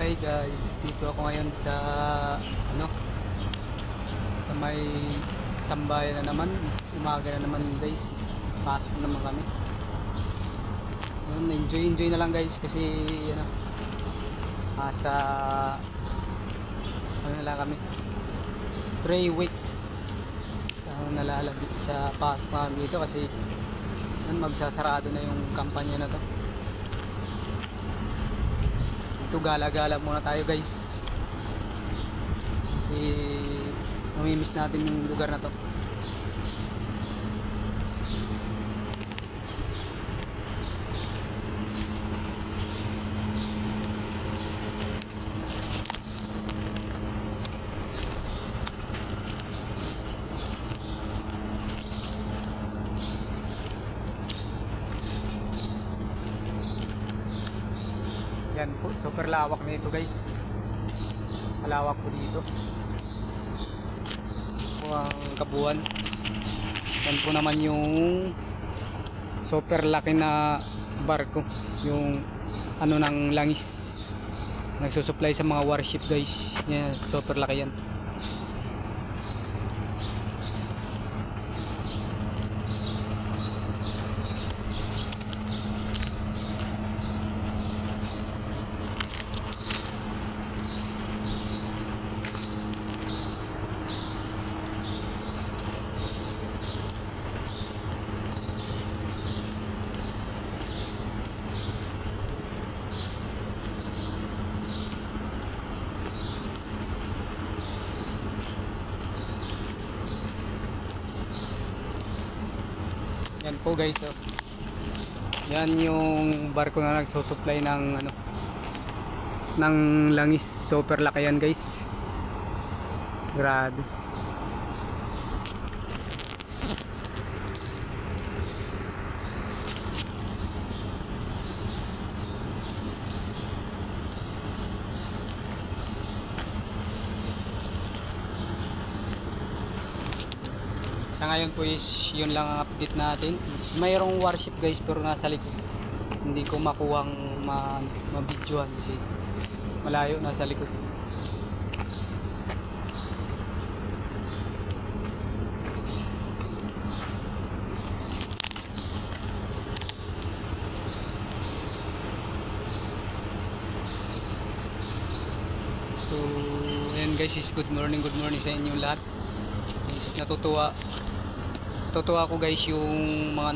Hi guys, dito ako ngayon sa sa may tambayan na naman. Umaga na naman guys, pasok naman kami. Enjoy na lang guys kasi sa na lang kami 3 weeks nalalabit sa pasok namin dito kasi magsasarado na yung kampanya na to. Ito gala-gala muna tayo guys kasi namimiss natin yung lugar na to. Yan po, super lawak nito guys. Malawak po dito. Po ang kabuuan. Yan po naman yung super laki na barko. Yung ng langis. Nagsusupply sa mga warship guys. Yan, super laki yan. Yan po guys, oh. Yan yung barko na nagsusupply ng ng langis. Super laki yan guys. Grabe. Sa ngayon po is yun lang ang update natin. Mayroong warship guys pero nasa likod. Hindi ko makuhang mabidyohan kasi malayo, nasa likod. So ayan guys, is good morning sa inyo lahat. Is natutuwa ako guys yung mga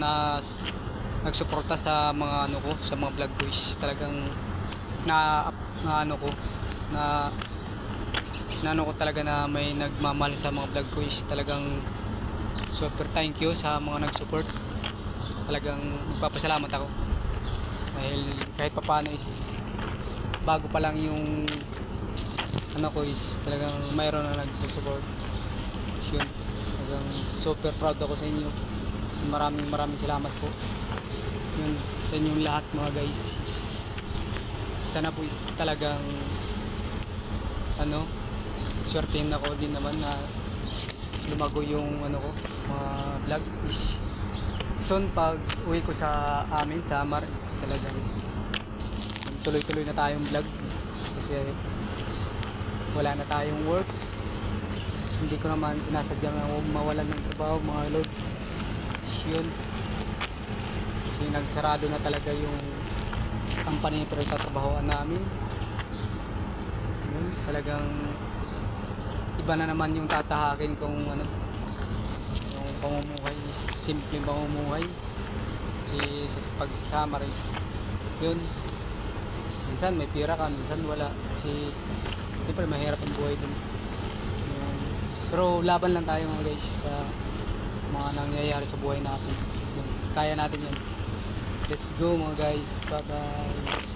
nagsuporta sa mga sa mga vlog ko. Is talagang na ko talaga na may nagmamahal sa mga vlog ko. Is talagang super thank you sa mga nagsupport. Talagang magpapasalamat ako dahil kahit papaano is bago pa lang yung ko is talagang mayroon na nagsusupport. Yun, talagang super proud ako sa inyo. Maraming salamat po yun sa inyong lahat mga guys. Sana po is talagang swertein ako din naman na lumago yung mga vlog. Is soon pag uwi ko sa amin sa Samar is talagang tuloy na tayong vlog kasi wala na tayong work. Hindi ko naman sinasadyang mawalan ng trabaho mga loads. Yun. Kasi nagsarado na talaga yung company pero tatrabahoan namin. Yun. Talagang iba na naman yung tatahakin kung yung pamumuhay is simpleng pamumuhay. Kasi pag sa Samar is yun. Minsan may pira ka, minsan wala. Kasi siyempre mahirap ang buhay dun. Pero laban lang tayo mga guys sa mga nangyayari sa buhay natin. Kaya natin yan. Let's go mga guys. Bye bye.